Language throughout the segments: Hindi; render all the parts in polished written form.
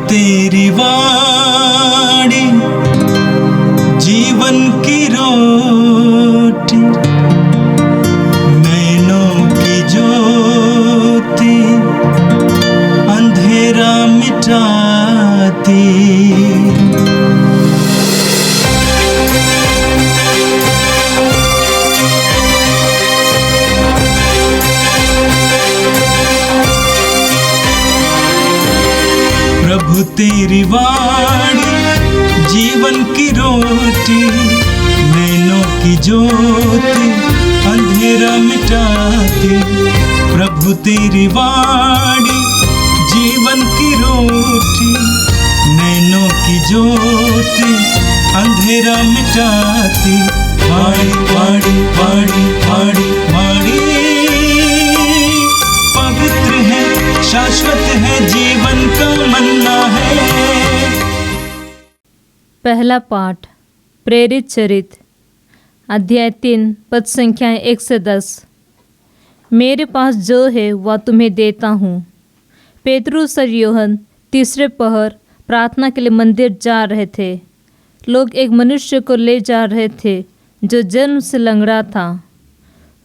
तेरी वाणी जीवन की रोटी, नैनों की ज्योति अंधेरा मिटाती। प्रभु तेरी वाणी जीवन की रोटी, नैनों की ज्योति अंधेरा मिटाती। प्रभु तेरी वाणी जीवन की रोटी, नैनों की ज्योति अंधेरा मिटाती। वाणी वाणी वाणी वाणी वाणी पवित्र है, शाश्वत है, जीवन का मन्ना है। पहला पाठ प्रेरित चरित्र अध्याय 3 पद संख्याएँ 1 से 10। मेरे पास जो है वह तुम्हें देता हूँ। पेतरुस और यूहन्ना तीसरे पहर प्रार्थना के लिए मंदिर जा रहे थे। लोग एक मनुष्य को ले जा रहे थे जो जन्म से लंगड़ा था।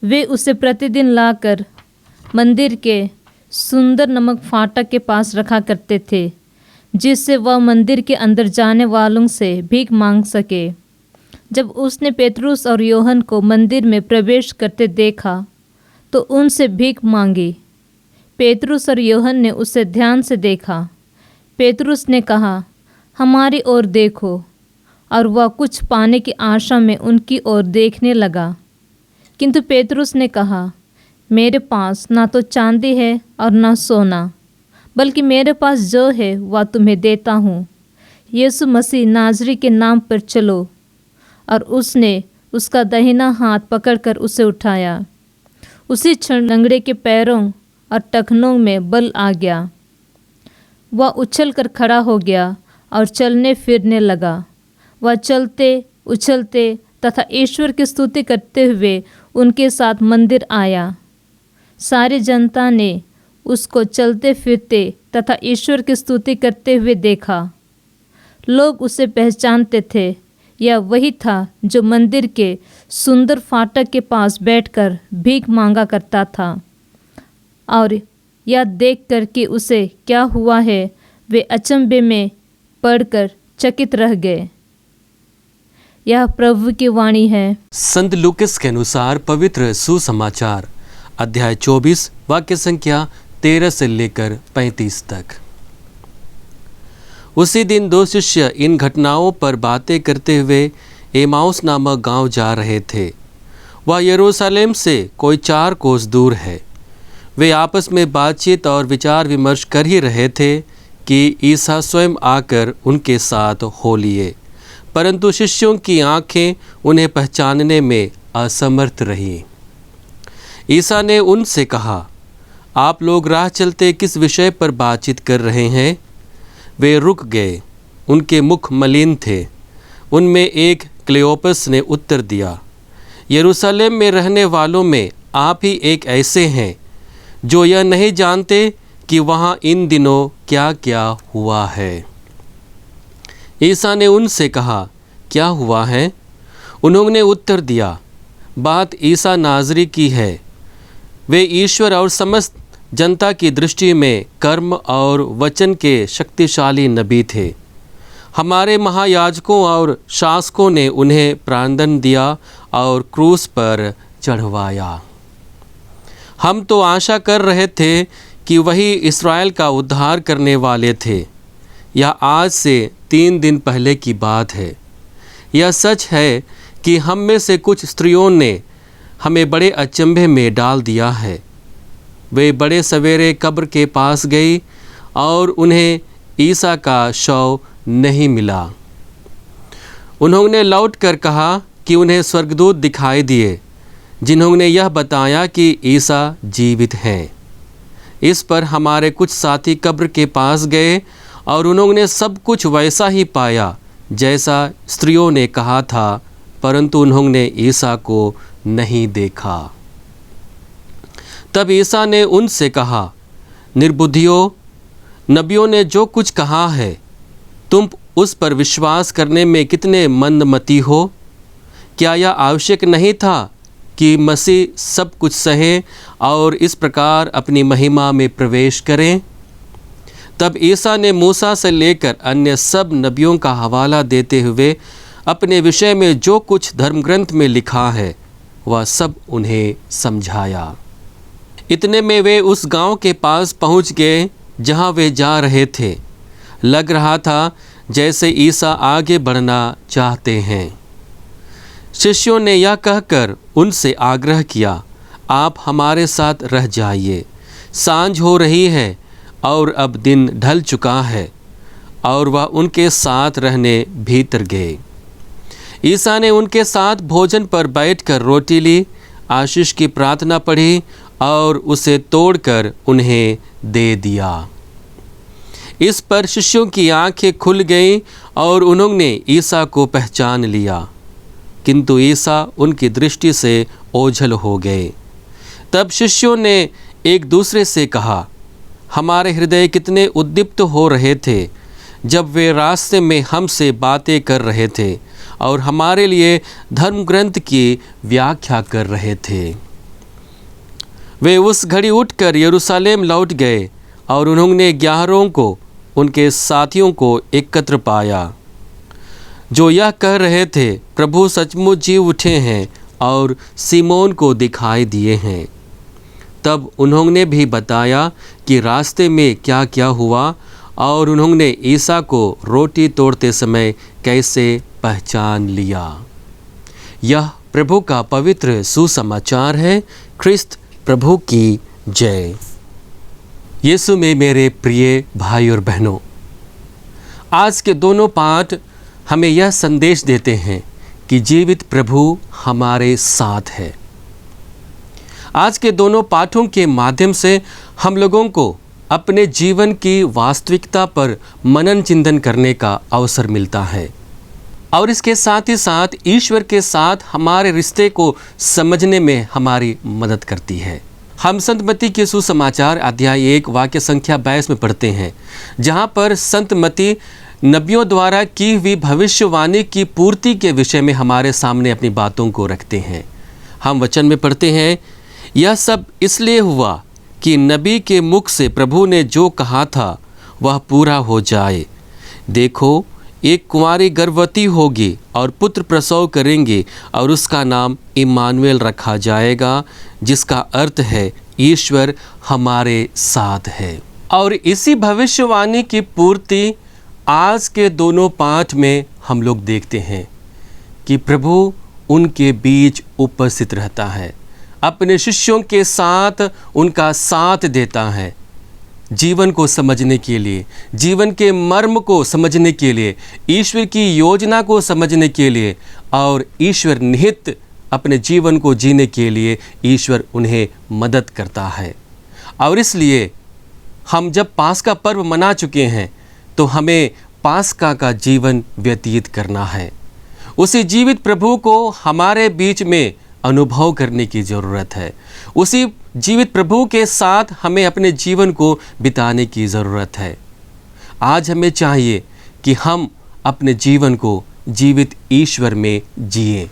वे उसे प्रतिदिन लाकर मंदिर के सुंदर नमक फाटक के पास रखा करते थे, जिससे वह मंदिर के अंदर जाने वालों से भीख मांग सके। जब उसने पेतरुस और यूहन्ना को मंदिर में प्रवेश करते देखा तो उनसे भीख मांगी। पेतरुस और यूहन्ना ने उसे ध्यान से देखा। पेतरुस ने कहा, हमारी ओर देखो, और वह कुछ पाने की आशा में उनकी ओर देखने लगा। किंतु पेतरुस ने कहा, मेरे पास ना तो चांदी है और ना सोना, बल्कि मेरे पास जो है वह तुम्हें देता हूँ। यीशु मसीह नाज़री के नाम पर चलो। और उसने उसका दाहिना हाथ पकड़कर उसे उठाया। उसी क्षण लंगड़े के पैरों और टखनों में बल आ गया। वह उछलकर खड़ा हो गया और चलने फिरने लगा। वह चलते उछलते तथा ईश्वर की स्तुति करते हुए उनके साथ मंदिर आया। सारी जनता ने उसको चलते फिरते तथा ईश्वर की स्तुति करते हुए देखा। लोग उसे पहचानते थे, यह वही था जो मंदिर के सुंदर फाटक के पास बैठकर भीख मांगा करता था। और यह देखकर कि उसे क्या हुआ है, वे अचंभे में पड़कर चकित रह गए। यह प्रभु की वाणी है। संत लूकास के अनुसार पवित्र सुसमाचार अध्याय 24 वाक्य संख्या 13 से लेकर 35 तक। उसी दिन 2 शिष्य इन घटनाओं पर बातें करते हुए एमाउस नामक गांव जा रहे थे। वह यरूशलेम से कोई 4 कोस दूर है। वे आपस में बातचीत और विचार विमर्श कर ही रहे थे कि ईसा स्वयं आकर उनके साथ हो लिए, परंतु शिष्यों की आंखें उन्हें पहचानने में असमर्थ रहीं। ईसा ने उनसे कहा, आप लोग राह चलते किस विषय पर बातचीत कर रहे हैं? वे रुक गए। उनके मुख मलिन थे। उनमें एक क्लेओपस ने उत्तर दिया, यरूशलेम में रहने वालों में आप ही एक ऐसे हैं जो यह नहीं जानते कि वहाँ इन दिनों क्या क्या हुआ है। ईसा ने उनसे कहा, क्या हुआ है? उन्होंने उत्तर दिया, बात ईसा नाज़री की है। वे ईश्वर और समस्त जनता की दृष्टि में कर्म और वचन के शक्तिशाली नबी थे। हमारे महायाजकों और शासकों ने उन्हें प्राणदंड दिया और क्रूस पर चढ़वाया। हम तो आशा कर रहे थे कि वही इस्राएल का उद्धार करने वाले थे। यह आज से 3 दिन पहले की बात है। यह सच है कि हम में से कुछ स्त्रियों ने हमें बड़े अचंभे में डाल दिया है। वे बड़े सवेरे कब्र के पास गई और उन्हें ईसा का शव नहीं मिला। उन्होंने लौटकर कहा कि उन्हें स्वर्गदूत दिखाई दिए, जिन्होंने यह बताया कि ईसा जीवित हैं। इस पर हमारे कुछ साथी कब्र के पास गए और उन्होंने सब कुछ वैसा ही पाया जैसा स्त्रियों ने कहा था, परंतु उन्होंने ईसा को नहीं देखा। तब ईसा ने उनसे कहा, निर्बुद्धियों, नबियों ने जो कुछ कहा है, तुम उस पर विश्वास करने में कितने मंदमती हो? क्या यह आवश्यक नहीं था कि मसीह सब कुछ सहे और इस प्रकार अपनी महिमा में प्रवेश करें? तब ईसा ने मूसा से लेकर अन्य सब नबियों का हवाला देते हुए अपने विषय में जो कुछ धर्मग्रंथ में लिखा है वह सब उन्हें समझाया। इतने में वे उस गांव के पास पहुंच गए जहां वे जा रहे थे। लग रहा था जैसे ईसा आगे बढ़ना चाहते हैं। शिष्यों ने यह कहकर उनसे आग्रह किया, आप हमारे साथ रह जाइए, सांझ हो रही है और अब दिन ढल चुका है। और वह उनके साथ रहने भीतर गए। ईसा ने उनके साथ भोजन पर बैठकर रोटी ली, आशीष की प्रार्थना पढ़ी और उसे तोड़कर उन्हें दे दिया। इस पर शिष्यों की आंखें खुल गईं और उन्होंने ईसा को पहचान लिया, किंतु ईसा उनकी दृष्टि से ओझल हो गए। तब शिष्यों ने एक दूसरे से कहा, हमारे हृदय कितने उद्दीप्त हो रहे थे जब वे रास्ते में हमसे बातें कर रहे थे और हमारे लिए धर्म ग्रंथ की व्याख्या कर रहे थे। वे उस घड़ी उठकर यरूशलेम लौट गए और उन्होंने 11 को उनके साथियों को एकत्र पाया, जो यह कह रहे थे, प्रभु सचमुच जी उठे हैं और सिमोन को दिखाई दिए हैं। तब उन्होंने भी बताया कि रास्ते में क्या क्या हुआ और उन्होंने ईसा को रोटी तोड़ते समय कैसे पहचान लिया। यह प्रभु का पवित्र सुसमाचार है। ख्रिस्त प्रभु की जय। यीशु में मेरे प्रिय भाई और बहनों, आज के दोनों पाठ हमें यह संदेश देते हैं कि जीवित प्रभु हमारे साथ है। आज के दोनों पाठों के माध्यम से हम लोगों को अपने जीवन की वास्तविकता पर मनन चिंतन करने का अवसर मिलता है और इसके साथ ही साथ ईश्वर के साथ हमारे रिश्ते को समझने में हमारी मदद करती है। हम संत मत्ती के सुसमाचार अध्याय 1 वाक्य संख्या 22 में पढ़ते हैं, जहाँ पर संत मत्ती नबियों द्वारा की हुई भविष्यवाणी की पूर्ति के विषय में हमारे सामने अपनी बातों को रखते हैं। हम वचन में पढ़ते हैं, यह सब इसलिए हुआ कि नबी के मुख से प्रभु ने जो कहा था वह पूरा हो जाए। देखो, एक कुंवारी गर्भवती होगी और पुत्र प्रसव करेंगे और उसका नाम इम्मानुएल रखा जाएगा, जिसका अर्थ है ईश्वर हमारे साथ है। और इसी भविष्यवाणी की पूर्ति आज के दोनों पाठ में हम लोग देखते हैं कि प्रभु उनके बीच उपस्थित रहता है, अपने शिष्यों के साथ उनका साथ देता है, जीवन को समझने के लिए, जीवन के मर्म को समझने के लिए, ईश्वर की योजना को समझने के लिए और ईश्वर निहित अपने जीवन को जीने के लिए ईश्वर उन्हें मदद करता है। और इसलिए हम जब पास्का पर्व मना चुके हैं तो हमें पास्का का जीवन व्यतीत करना है। उसी जीवित प्रभु को हमारे बीच में अनुभव करने की ज़रूरत है। उसी जीवित प्रभु के साथ हमें अपने जीवन को बिताने की ज़रूरत है। आज हमें चाहिए कि हम अपने जीवन को जीवित ईश्वर में जिए,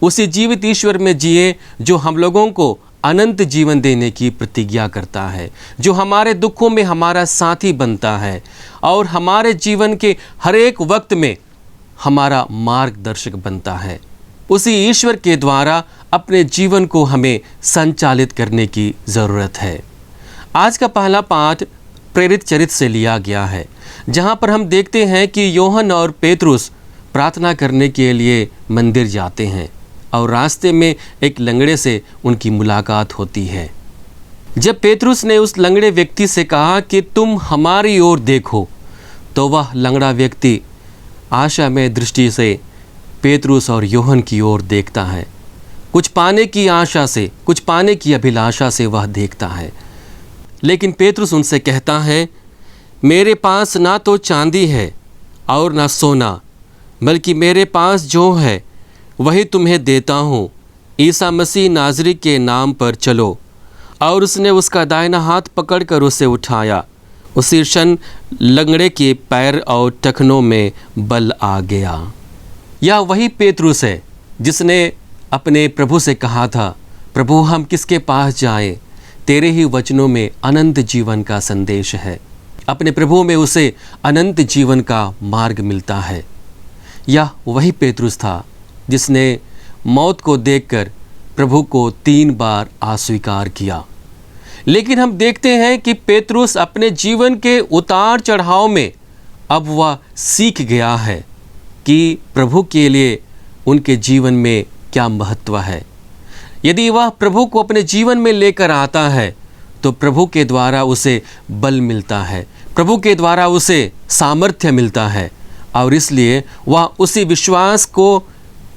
उसी जीवित ईश्वर में जिए जो हम लोगों को अनंत जीवन देने की प्रतिज्ञा करता है, जो हमारे दुखों में हमारा साथी बनता है और हमारे जीवन के हर एक वक्त में हमारा मार्गदर्शक बनता है। उसी ईश्वर के द्वारा अपने जीवन को हमें संचालित करने की ज़रूरत है। आज का पहला पाठ प्रेरित चरित्र से लिया गया है, जहाँ पर हम देखते हैं कि योहन और पेतरुस प्रार्थना करने के लिए मंदिर जाते हैं और रास्ते में एक लंगड़े से उनकी मुलाकात होती है। जब पेतरुस ने उस लंगड़े व्यक्ति से कहा कि तुम हमारी ओर देखो, तो वह लंगड़ा व्यक्ति आशा में दृष्टि से पेतरुस और योहन की ओर देखता है। कुछ पाने की आशा से, कुछ पाने की अभिलाषा से वह देखता है। लेकिन पेतरुस उनसे कहता है, मेरे पास ना तो चांदी है और ना सोना, बल्कि मेरे पास जो है वही तुम्हें देता हूँ। ईसा मसीह नाज़री के नाम पर चलो। और उसने उसका दाहिना हाथ पकड़कर उसे उठाया। उसी क्षण लंगड़े के पैर और टखनों में बल आ गया। यह वही पेतरुस है जिसने अपने प्रभु से कहा था, प्रभु हम किसके पास जाएं? तेरे ही वचनों में अनंत जीवन का संदेश है। अपने प्रभु में उसे अनंत जीवन का मार्ग मिलता है। यह वही पेतरुस था जिसने मौत को देखकर प्रभु को 3 बार अस्वीकार किया। लेकिन हम देखते हैं कि पेतरुस अपने जीवन के उतार चढ़ाव में अब वह सीख गया है कि प्रभु के लिए उनके जीवन में क्या महत्व है। यदि वह प्रभु को अपने जीवन में लेकर आता है तो प्रभु के द्वारा उसे बल मिलता है, प्रभु के द्वारा उसे सामर्थ्य मिलता है, और इसलिए वह उसी विश्वास को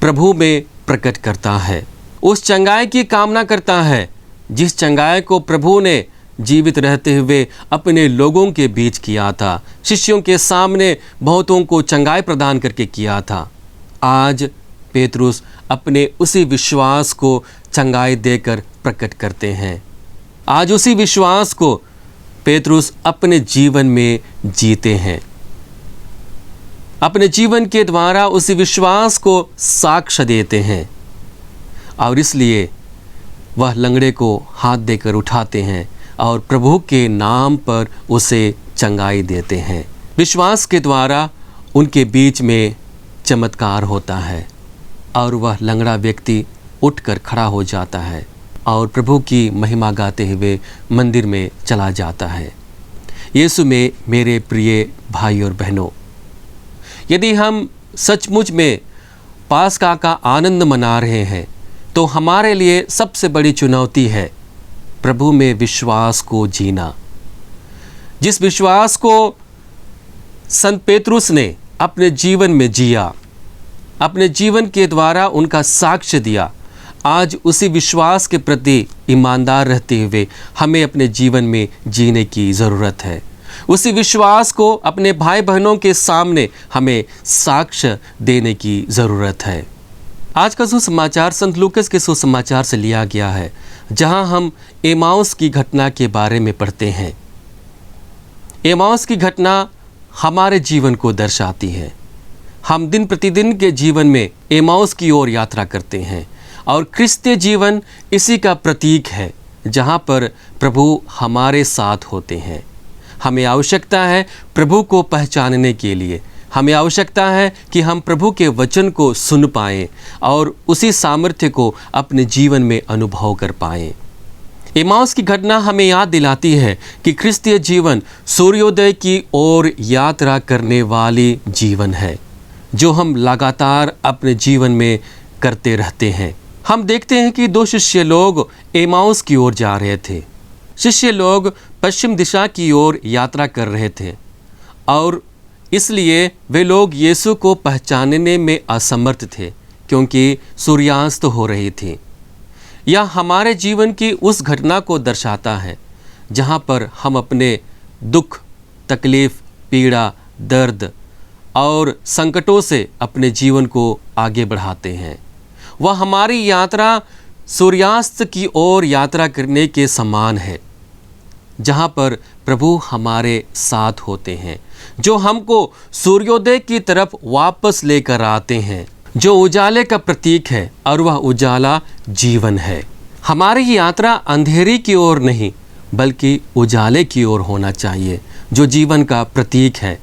प्रभु में प्रकट करता है। उस चंगाई की कामना करता है जिस चंगाई को प्रभु ने जीवित रहते हुए अपने लोगों के बीच किया था, शिष्यों के सामने बहुतों को चंगाई प्रदान करके किया था। आज पेतरुस अपने उसी विश्वास को चंगाई देकर प्रकट करते हैं। आज उसी विश्वास को पेतरुस अपने जीवन में जीते हैं। अपने जीवन के द्वारा उसी विश्वास को साक्ष्य देते हैं, और इसलिए वह लंगड़े को हाथ देकर उठाते हैं और प्रभु के नाम पर उसे चंगाई देते हैं। विश्वास के द्वारा उनके बीच में चमत्कार होता है और वह लंगड़ा व्यक्ति उठकर खड़ा हो जाता है और प्रभु की महिमा गाते हुए मंदिर में चला जाता है। यीशु में मेरे प्रिय भाई और बहनों, यदि हम सचमुच में पास्का का आनंद मना रहे हैं तो हमारे लिए सबसे बड़ी चुनौती है प्रभु में विश्वास को जीना। जिस विश्वास को संत पेतरुस ने अपने जीवन में जिया, अपने जीवन के द्वारा उनका साक्ष्य दिया, आज उसी विश्वास के प्रति ईमानदार रहते हुए हमें अपने जीवन में जीने की ज़रूरत है। उसी विश्वास को अपने भाई बहनों के सामने हमें साक्ष्य देने की ज़रूरत है। आज का सुसमाचार संत लूकस के सुसमाचार से लिया गया है, जहां हम एमाउस की घटना के बारे में पढ़ते हैं। एमाउस की घटना हमारे जीवन को दर्शाती है। हम दिन प्रतिदिन के जीवन में एमाउस की ओर यात्रा करते हैं और क्रिस्तीय जीवन इसी का प्रतीक है, जहां पर प्रभु हमारे साथ होते हैं। हमें आवश्यकता है प्रभु को पहचानने के लिए, हमें आवश्यकता है कि हम प्रभु के वचन को सुन पाएं और उसी सामर्थ्य को अपने जीवन में अनुभव कर पाएं। एमाउस की घटना हमें याद दिलाती है कि क्रिस्तीय जीवन सूर्योदय की ओर यात्रा करने वाली जीवन है, जो हम लगातार अपने जीवन में करते रहते हैं। हम देखते हैं कि 2 शिष्य लोग एमाउस की ओर जा रहे थे। शिष्य लोग पश्चिम दिशा की ओर यात्रा कर रहे थे और इसलिए वे लोग यीशु को पहचानने में असमर्थ थे, क्योंकि सूर्यास्त हो रही थी। यह हमारे जीवन की उस घटना को दर्शाता है जहाँ पर हम अपने दुख, तकलीफ़, पीड़ा, दर्द और संकटों से अपने जीवन को आगे बढ़ाते हैं। वह हमारी यात्रा सूर्यास्त की ओर यात्रा करने के समान है, जहाँ पर प्रभु हमारे साथ होते हैं, जो हमको सूर्योदय की तरफ वापस लेकर आते हैं, जो उजाले का प्रतीक है और वह उजाला जीवन है। हमारी यात्रा अंधेरी की ओर नहीं बल्कि उजाले की ओर होना चाहिए, जो जीवन का प्रतीक है।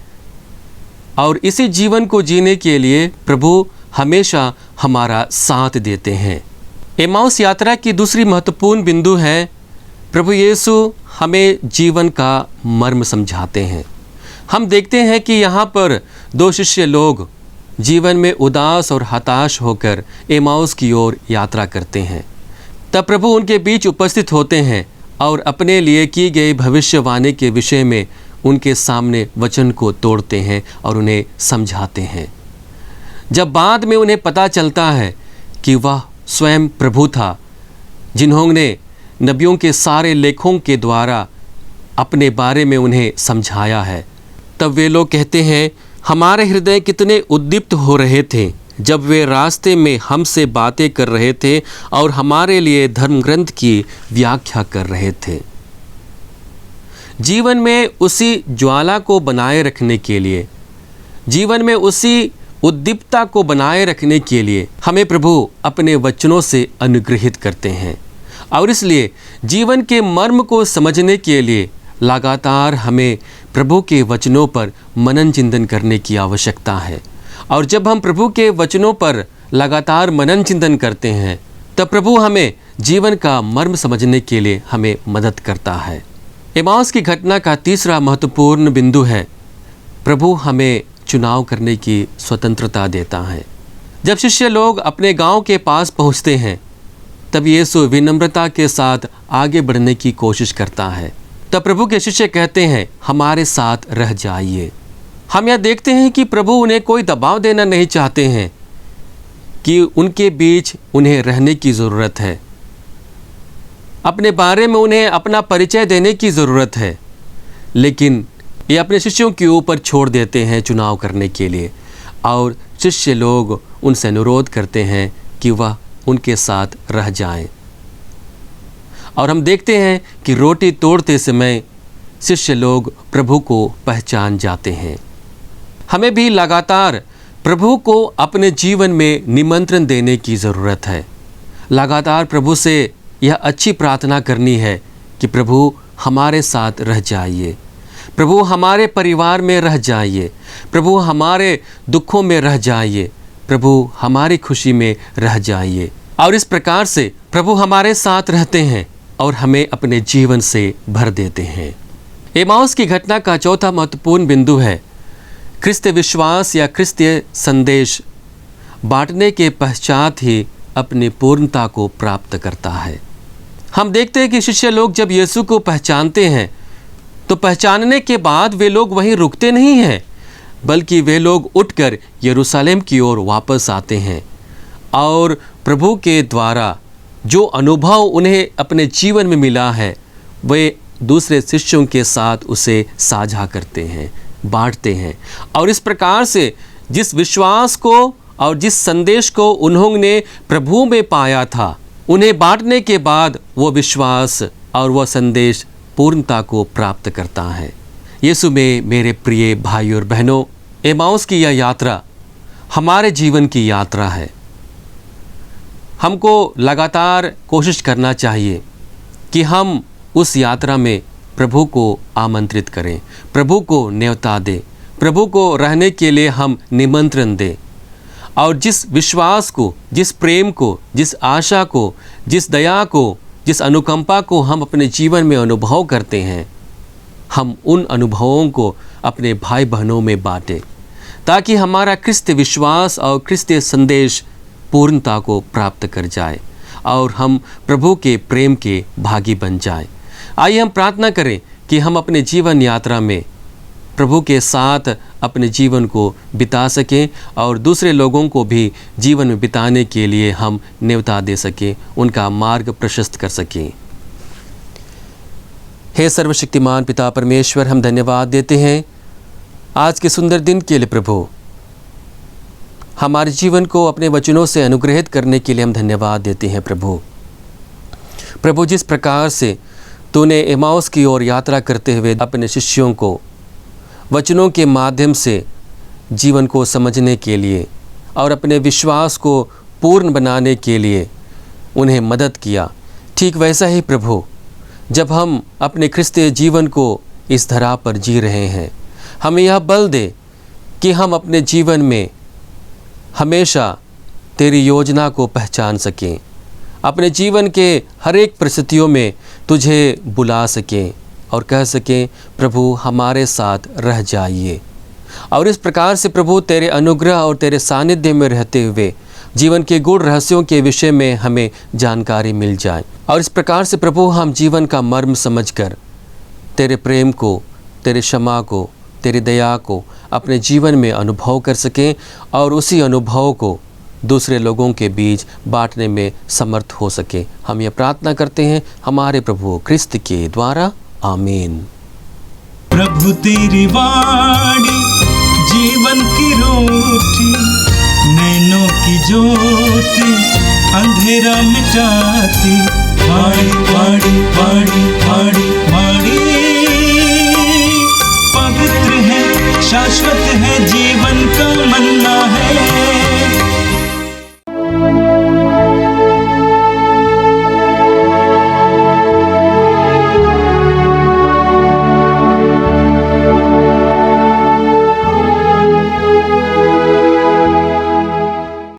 और इसी जीवन को जीने के लिए प्रभु हमेशा हमारा साथ देते हैं। एमाउस यात्रा की दूसरी महत्वपूर्ण बिंदु है, प्रभु यीशु हमें जीवन का मर्म समझाते हैं। हम देखते हैं कि यहाँ पर 2 शिष्य लोग जीवन में उदास और हताश होकर एमाउस की ओर यात्रा करते हैं। तब प्रभु उनके बीच उपस्थित होते हैं और अपने लिए की गई भविष्यवाणी के विषय में उनके सामने वचन को तोड़ते हैं और उन्हें समझाते हैं। जब बाद में उन्हें पता चलता है कि वह स्वयं प्रभु था, जिन्होंने नबियों के सारे लेखों के द्वारा अपने बारे में उन्हें समझाया है, तब वे लोग कहते हैं, हमारे हृदय कितने उद्दीप्त हो रहे थे जब वे रास्ते में हमसे बातें कर रहे थे और हमारे लिए धर्म ग्रंथ की व्याख्या कर रहे थे। जीवन में उसी ज्वाला को बनाए रखने के लिए, जीवन में उसी उद्दीपता को बनाए रखने के लिए हमें प्रभु अपने वचनों से अनुग्रहित करते हैं। और इसलिए जीवन के मर्म को समझने के लिए लगातार हमें प्रभु के वचनों पर मनन चिंतन करने की आवश्यकता है। और जब हम प्रभु के वचनों पर लगातार मनन चिंतन करते हैं तब प्रभु हमें जीवन का मर्म समझने के लिए हमें मदद करता है। एमाउस की घटना का तीसरा महत्वपूर्ण बिंदु है, प्रभु हमें चुनाव करने की स्वतंत्रता देता है। जब शिष्य लोग अपने गांव के पास पहुंचते हैं तब यीशु विनम्रता के साथ आगे बढ़ने की कोशिश करता है। तब प्रभु के शिष्य कहते हैं, हमारे साथ रह जाइए। हम यह देखते हैं कि प्रभु उन्हें कोई दबाव देना नहीं चाहते हैं कि उनके बीच उन्हें रहने की ज़रूरत है, अपने बारे में उन्हें अपना परिचय देने की ज़रूरत है, लेकिन ये अपने शिष्यों के ऊपर छोड़ देते हैं चुनाव करने के लिए। और शिष्य लोग उनसे अनुरोध करते हैं कि वह उनके साथ रह जाएं। और हम देखते हैं कि रोटी तोड़ते समय शिष्य लोग प्रभु को पहचान जाते हैं। हमें भी लगातार प्रभु को अपने जीवन में निमंत्रण देने की ज़रूरत है। लगातार प्रभु से यह अच्छी प्रार्थना करनी है कि प्रभु हमारे साथ रह जाइए, प्रभु हमारे परिवार में रह जाइए, प्रभु हमारे दुखों में रह जाइए, प्रभु हमारी खुशी में रह जाइए। और इस प्रकार से प्रभु हमारे साथ रहते हैं और हमें अपने जीवन से भर देते हैं। एमाउस की घटना का चौथा महत्वपूर्ण बिंदु है, क्रिस्तीय विश्वास या क्रिस्तीय संदेश बांटने के पश्चात ही अपनी पूर्णता को प्राप्त करता है। हम देखते हैं कि शिष्य लोग जब यीशु को पहचानते हैं तो पहचानने के बाद वे लोग वहीं रुकते नहीं हैं, बल्कि वे लोग उठकर यरूशलेम की ओर वापस आते हैं और प्रभु के द्वारा जो अनुभव उन्हें अपने जीवन में मिला है वे दूसरे शिष्यों के साथ उसे साझा करते हैं, बांटते हैं। और इस प्रकार से जिस विश्वास को और जिस संदेश को उन्होंने प्रभु में पाया था, उन्हें बांटने के बाद वो विश्वास और वह संदेश पूर्णता को प्राप्त करता है। यीशु में मेरे प्रिय भाई और बहनों, एमाउस की यह यात्रा हमारे जीवन की यात्रा है। हमको लगातार कोशिश करना चाहिए कि हम उस यात्रा में प्रभु को आमंत्रित करें, प्रभु को न्योता दें, प्रभु को रहने के लिए हम निमंत्रण दें। और जिस विश्वास को, जिस प्रेम को, जिस आशा को, जिस दया को, जिस अनुकंपा को हम अपने जीवन में अनुभव करते हैं, हम उन अनुभवों को अपने भाई बहनों में बांटें ताकि हमारा क्रिस्तीय विश्वास और क्रिस्तीय संदेश पूर्णता को प्राप्त कर जाए और हम प्रभु के प्रेम के भागी बन जाएं। आइए हम प्रार्थना करें कि हम अपने जीवन यात्रा में प्रभु के साथ अपने जीवन को बिता सकें और दूसरे लोगों को भी जीवन में बिताने के लिए हम न्योता दे सकें, उनका मार्ग प्रशस्त कर सकें। हे सर्वशक्तिमान पिता परमेश्वर, हम धन्यवाद देते हैं आज के सुंदर दिन के लिए। प्रभु हमारे जीवन को अपने वचनों से अनुग्रहित करने के लिए हम धन्यवाद देते हैं। प्रभु जिस प्रकार से तूने एमाउस की ओर यात्रा करते हुए अपने शिष्यों को वचनों के माध्यम से जीवन को समझने के लिए और अपने विश्वास को पूर्ण बनाने के लिए उन्हें मदद किया, ठीक वैसा ही प्रभु जब हम अपने क्रिस्तीय जीवन को इस धरा पर जी रहे हैं, हमें यह बल दे कि हम अपने जीवन में हमेशा तेरी योजना को पहचान सकें, अपने जीवन के हर एक परिस्थितियों में तुझे बुला सकें और कह सकें प्रभु हमारे साथ रह जाइए। और इस प्रकार से प्रभु तेरे अनुग्रह और तेरे सानिध्य में रहते हुए जीवन के गूढ़ रहस्यों के विषय में हमें जानकारी मिल जाए। और इस प्रकार से प्रभु हम जीवन का मर्म समझकर तेरे प्रेम को, तेरे क्षमा को, तेरी दया को अपने जीवन में अनुभव कर सकें और उसी अनुभव को दूसरे लोगों के बीच बांटने में समर्थ हो सके। हम ये प्रार्थना करते हैं हमारे प्रभु क्रिस्त के द्वारा, आमीन। प्रभु तेरी वाणी जीवन की रोटी, नैनों की ज्योति अंधेरा मिटाती, वाणी वाणी वाणी वाणी वाणी शाश्वत है जीवन का